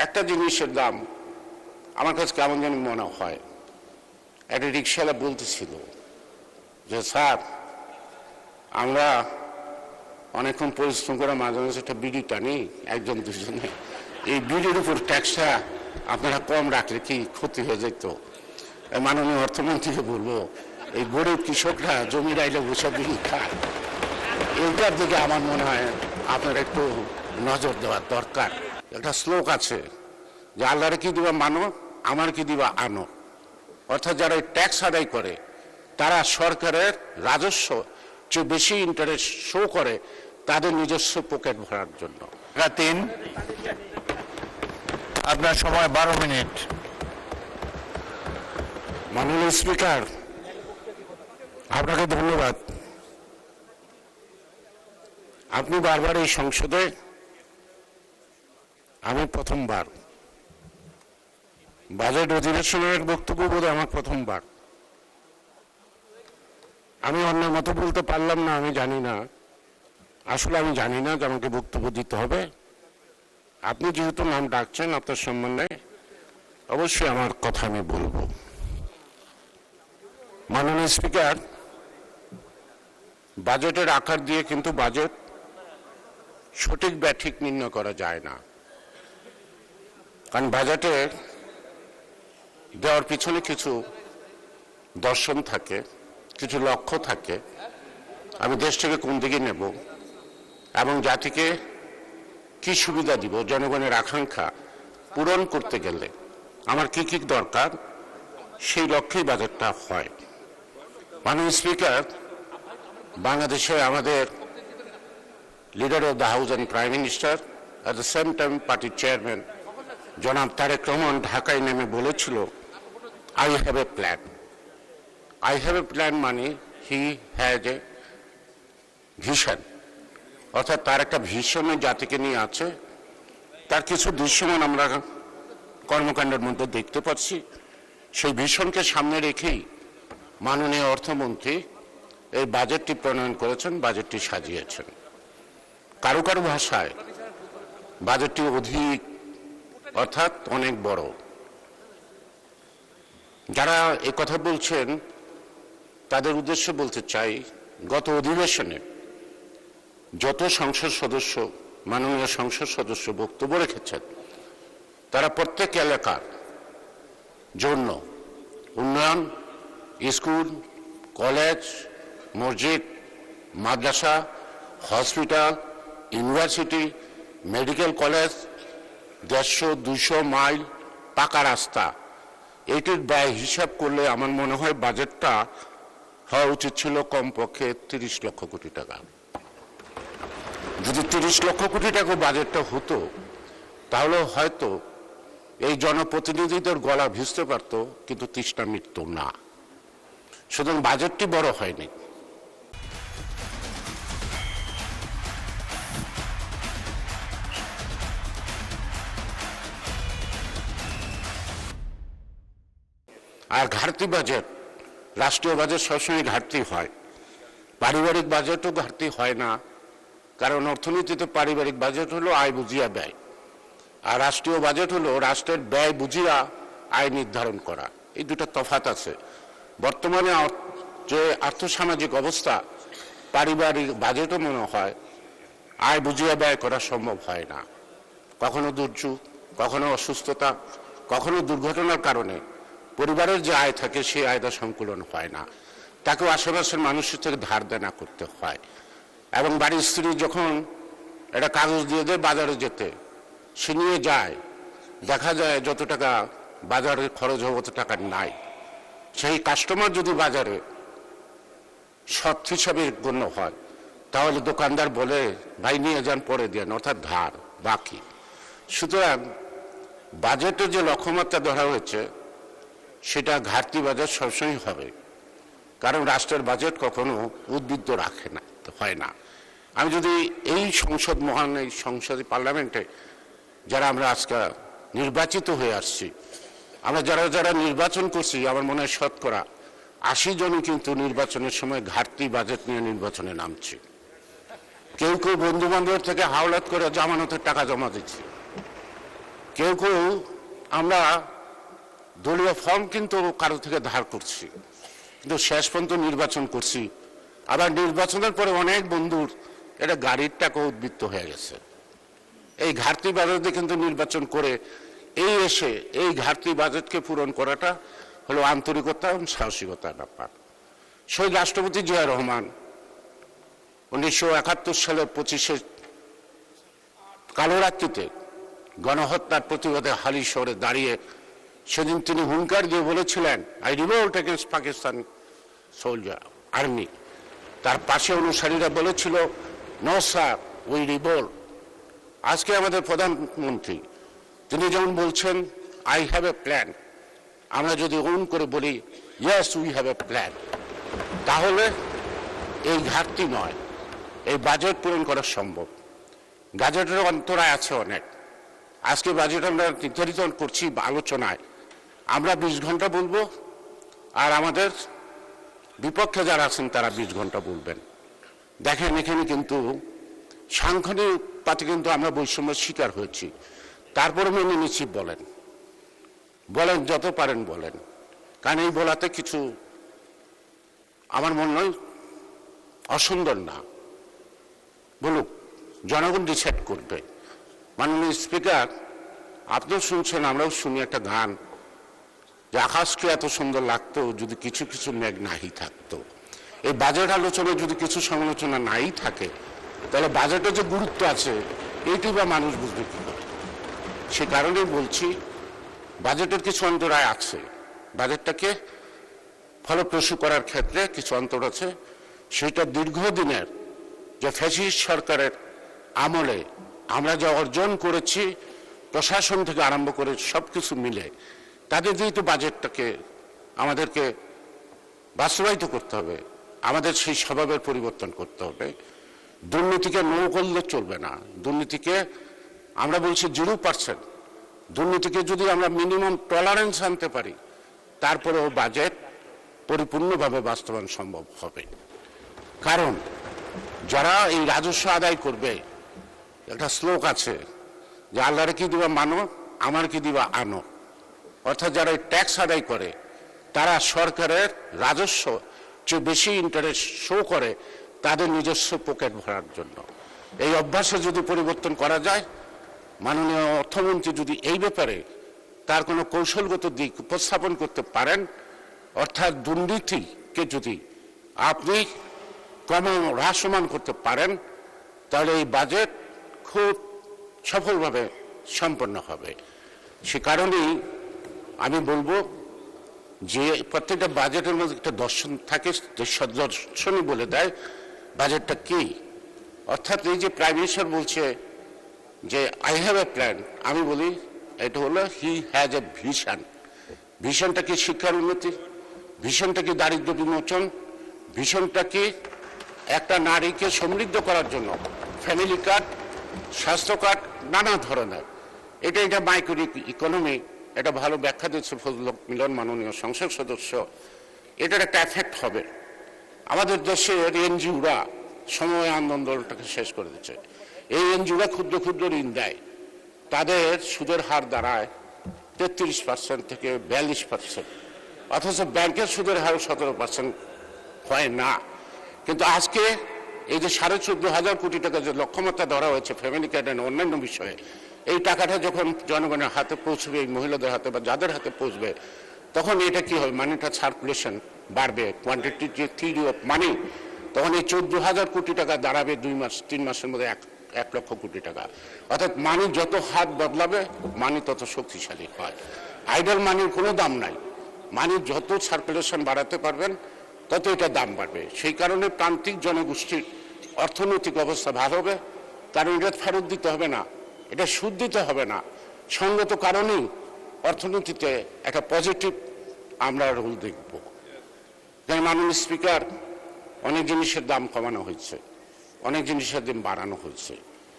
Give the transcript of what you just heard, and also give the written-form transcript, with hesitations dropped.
একটা জিনিসের দাম আমার কাছে কেমন যেন মনে হয়। একটা রিক্সাওয়ালা বলতেছিল যে স্যার, আমরা অনেকক্ষণ পরিশ্রম করে মাঝে মাঝে একটা বিড়ি টানি একজন দুজনে, এই বিড়ির উপর ট্যাক্সটা আপনারা কম রাখলে কি ক্ষতি হয়ে যেত? মাননীয় অর্থমন্ত্রীকে বলবো, এই গরিব কৃষকরা জমি রাইলে বসে বিড়ি খায়, এইটার দিকে আমার মনে হয় আপনার একটু নজর দেওয়ার দরকার। একটা শ্লোক আছে যে আল্লাহরে কি দিবা মানো, আমার কি দিবা আনো। অর্থাৎ যারা ট্যাক্স আদায় করে তারা সরকারের রাজস্ব যে বেশি ইন্টারেস্ট শো করে তাদের নিজস্ব পকেট ভরার জন্য। 3 আপনার সময় 12 মিনিট। মাননীয় স্পিকার, আপনাকে ধন্যবাদ। আপনি বারবার এই সংসদে, আমি প্রথমবার বাজেট অধিবেশনের বক্তব্য বোধ আমার প্রথমবার। আমি অন্যের মতো বলতে পারলাম না, আমি জানি না, আসলে আমি জানি না যে আমাকে বক্তব্য দিতে হবে। আপনি যেহেতু নাম ডাকছেন, আপনার সম্মানে অবশ্যই আমার কথা আমি বলবো। মাননীয় স্পিকার, বাজেটের আকার দিয়ে কিন্তু বাজেট সঠিক ব্যাঠিক নির্ণয় করা যায় না। কারণ বাজেটে দেওয়ার পিছনে কিছু দর্শন থাকে, কিছু লক্ষ্য থাকে। আমি দেশটাকে কোন দিকে নেব এবং জাতিকে কি সুবিধা দিব, জনগণের আকাঙ্ক্ষা পূরণ করতে গেলে আমার কি কি দরকার, সেই লক্ষ্যেই বাজেটটা হয়। মাননীয় স্পিকার, বাংলাদেশে আমাদের leader of the house and prime minister, at the same time পার্টির চেয়ারম্যান জনাব তারেক রহমান ঢাকায় নেমে বলেছিল, I have a plan. I have a plan মানে হি হ্যাজ এ ভিশন, অর্থাৎ তার একটা ভিশনে জাতিকে নিয়ে আছে। তার কিছু দৃশ্যমান আমরা কর্মকাণ্ডের মধ্যে দেখতে পাচ্ছি। সেই ভিশনকে সামনে রেখেই মাননীয় অর্থমন্ত্রী এই বাজেটটি প্রণয়ন করেছেন, বাজেটটি সাজিয়েছেন। কারো কারো ভাষায় বাজেটটি অধিক, অর্থাৎ অনেক বড়। যারা এ কথা বলছেন তাদের উদ্দেশ্যে বলতে চাই, গত অধিবেশনে যত সংসদ সদস্য, মাননীয় সংসদ সদস্য বক্তব্য রেখেছেন, তারা প্রত্যেক এলাকার জন্য উন্নয়ন, স্কুল, কলেজ, মসজিদ, মাদ্রাসা, hospital, university, medical college, 150-200 mile পাকা রাস্তা, এটির ব্যয় হিসাব করলে আমার মনে হয় বাজেটটা হওয়া উচিত ছিল কমপক্ষে 30 লক্ষ কোটি টাকা। যদি 30 লক্ষ কোটি টাকা বাজেটটা হতো তাহলে হয়তো এই জনপ্রতিনিধিদের গলা ভিজতে পারত, কিন্তু তৃষ্ণা মিটত না। সুতরাং বাজেটটি বড় হয়নি। আর ঘাটতি বাজেট, রাষ্ট্রীয় বাজেট সবসময় ঘাটতি হয়, পারিবারিক বাজেটও ঘাটতি হয় না। কারণ অর্থনীতিতে পারিবারিক বাজেট হলো আয় বুঝিয়া ব্যয়, আর রাষ্ট্রীয় বাজেট হলো রাষ্ট্রের ব্যয় বুঝিয়া আয় নির্ধারণ করা। এই দুটো তফাৎ আছে। বর্তমানে যে আর্থসামাজিক অবস্থা, পারিবারিক বাজেটও মনে হয় আয় বুঝিয়া ব্যয় করা সম্ভব হয় না। কখনো দুর্যোগ, কখনো অসুস্থতা, কখনো দুর্ঘটনার কারণে পরিবারের যে আয় থাকে সেই আয়টা সংকুলন হয় না, তাকেও আশেপাশের মানুষের থেকে ধার দেনা করতে হয়। এবং বাড়ির স্ত্রী যখন একটা কাগজ দিয়ে দেয় বাজারে যেতে, সে নিয়ে যায়, দেখা যায় যত টাকা বাজারে খরচ হবে অত টাকা নাই। সেই কাস্টমার যদি বাজারে সৎ হিসাবে গণ্য হয়, তাহলে দোকানদার বলে ভাই নিয়ে যান, পরে দেন, অর্থাৎ ধার বাকি। সুতরাং বাজেটে যে লক্ষ্যমাত্রা ধরা হয়েছে সেটা ঘাটতি বাজেট সবসময় হবে, কারণ রাষ্ট্রের বাজেট কখনো উদ্বৃত্ত রাখে না, হয় না। আমি যদি এই সংসদ, মহান এই সংসদে, পার্লামেন্টে যারা আমরা আজকে নির্বাচিত হয়ে আসছি, আমরা যারা যারা নির্বাচন করছি, আমার মনে হয় 80% জনই কিন্তু নির্বাচনের সময় ঘাটতি বাজেট নিয়ে নির্বাচনে নামছে। কেউ কেউ বন্ধু বান্ধবের থেকে হাওলাত করে জামানতের টাকা জমা দিচ্ছে। কেউ কেউ আমরা দলীয় ফর্ম কিন্তু কারো থেকে ধার করছি, কিন্তু শেষ পর্যন্ত নির্বাচন করছি। আবার নির্বাচনের পরে অনেক বন্ধুর এটা গাড়ির টাকা উদ্বৃত্ত হয়ে গেছে। এই ঘাটতি বাজেটে কিন্তু নির্বাচন করে এসে এই ঘাটতি বাজেটকে পূরণ করাটা হলো আন্তরিকতা এবং সাহসিকতার ব্যাপার। শহীদ রাষ্ট্রপতি জিয়া রহমান 1971 সালের 25শে কালোরাত্রিতে গণহত্যার প্রতিবাদে হালি শহরে দাঁড়িয়ে সেদিন তিনি হুঙ্কার দিয়ে বলেছিলেন, I revolt against Pakistan soldier army. তার পাশে অনুসারীরা বলেছিল, নো স্যার উই রিভোল্ট। আজকে আমাদের প্রধানমন্ত্রী তিনি যেমন বলছেন, আই হ্যাভ এ প্ল্যান, আমরা যদি ওন করে বলি yes we have a plan, তাহলে এই ঘাটতি নয়, এই বাজেট পূরণ করা সম্ভব। বাজেটের অন্তরায় আছে অনেক। আজকে বাজেট আমরা নির্ধারিত করছি আলোচনায়, আমরা 20 ঘন্টা বলবো, আর আমাদের বিপক্ষে যারা আছেন তারা 20 ঘন্টা বলবেন। দেখেন এখানে কিন্তু সাংখ্যিক পাতে কিন্তু আমরা বৈষম্যের শিকার হয়েছি, তারপরে মেনে নিচ্ছি। বলেন বলেন যত পারেন বলেন, কারণ এই বলাতে কিছু আমার মনে হয় অসুন্দর না। বলুক, জনগণ ডিসাইড করবে। মাননীয় স্পিকার, আপনিও শুনছেন, আমরাও শুনি একটা গান যে আকাশকে এত সুন্দর লাগতো যদি কিছু কিছু মেঘ নাই থাকতো। এই বাজেট আলোচনায় যদি কিছু সমালোচনা নাই থাকে, তাহলে বাজেটের যে গুরুত্ব আছে এইটি বা মানুষ বুঝবে কি করে? সে কারণেই বলছি, বাজেটের কিছু অন্তরায় আছে। বাজেটটাকে ফলপ্রসূ করার ক্ষেত্রে কিছু অন্তর আছে। সেটা দীর্ঘদিনের যে ফ্যাসিস্ট সরকারের আমলে আমরা যা অর্জন করেছি, প্রশাসন থেকে আরম্ভ করে সব কিছু মিলে, তাদের যেহেতু বাজেটটাকে আমাদেরকে বাস্তবায়িত করতে হবে, আমাদের সেই স্বভাবের পরিবর্তন করতে হবে। দুর্নীতিকে নো করলে চলবে না। দুর্নীতিকে আমরা বলছি 0%। দুর্নীতিকে যদি আমরা মিনিমাম টলারেন্স আনতে পারি, তারপরেও বাজেট পরিপূর্ণভাবে বাস্তবায়ন সম্ভব হবে। কারণ যারা এই রাজস্ব আদায় করবে, একটা শ্লোক আছে যে আল্লাহরে কি দিবা মানো, আমার কি দিবা আনো। অর্থাৎ যারা এই ট্যাক্স আদায় করে তারা সরকারের রাজস্ব চেয়ে বেশি ইন্টারেস্ট শো করে তাদের নিজস্ব পকেট ভরার জন্য। এই অভ্যাসে যদি পরিবর্তন করা যায়, মাননীয় অর্থমন্ত্রী যদি এই ব্যাপারে তার কোনো কৌশলগত দিক উপস্থাপন করতে পারেন, অর্থাৎ দুর্নীতিকে যদি আপনি হ্রাসমান করতে পারেন, তাহলে এই বাজেট খুব সফলভাবে সম্পন্ন হবে। সে কারণেই আমি বলবো যে প্রত্যেকটা বাজেটের মধ্যে একটা দর্শন থাকে, যে দর্শনই বলে দেয় বাজেটটা কি। অর্থাৎ এই যে প্রাইম মিনিস্টার বলছে যে আই হ্যাভ এ প্ল্যান, আমি বলি এটা হলো হি হ্যাজ এ ভিশন। ভিশনটা কি শিক্ষার উন্নতি, ভিশনটা কি দারিদ্র্য বিমোচন, ভিশনটা কি একটা নারীকে সমৃদ্ধ করার জন্য ফ্যামিলি কার্ড, স্বাস্থ্য কার্ড, নানা ধরনের। এটা মাইক্রো ইকোনমি, এটা ভালো ব্যাখ্যা দিচ্ছে ফজলুল হক মিলন মাননীয় সংসদ সদস্য। এটার একটা এফেক্ট হবে। আমাদের দেশের এনজিওরা সময় আন্দোলনটাকে শেষ করে দিচ্ছে। এই এনজিওরা ক্ষুদ্র ক্ষুদ্র ঋণ দেয়, তাদের সুদের হার দাঁড়ায় 33% থেকে 42%, অথচ ব্যাংকের সুদের হার 17% হয় না। কিন্তু আজকে এই যে 14,500 কোটি টাকা যে লক্ষ্যমাত্রা ধরা হয়েছে ফ্যামিলি কার্ড এন্ড অন্যান্য বিষয়ে, এই টাকাটা যখন জনগণের হাতে পৌঁছবে, এই মহিলাদের হাতে বা যাদের হাতে পৌঁছবে, তখন এটা কি হবে, মানিটা সার্কুলেশন বাড়বে, কোয়ান্টিটি যে থিওরি অফ মানি, তখন এই 14,000 কোটি টাকা দাঁড়াবে 2-3 মাসের মধ্যে 1 লক্ষ কোটি টাকা। অর্থাৎ মানি যত হাত বদলাবে, মানি তত শক্তিশালী হয়। আইডল মানির কোনো দাম নাই। মানি যত সার্কুলেশন বাড়াতে পারবেন তত এটা দাম বাড়বে। সেই কারণে প্রান্তিক জনগোষ্ঠীর অর্থনৈতিক অবস্থা ভালো হবে, কারণ এটা ফেরত দিতে হবে না, এটা সুদ দিতে হবে না। সঙ্গত কারণেই অর্থনীতিতে একটা পজিটিভ আমরা রোল দেখব। মাননীয় স্পিকার, অনেক জিনিসের দাম কমানো হয়েছে, অনেক জিনিসের দাম বাড়ানো হয়েছে।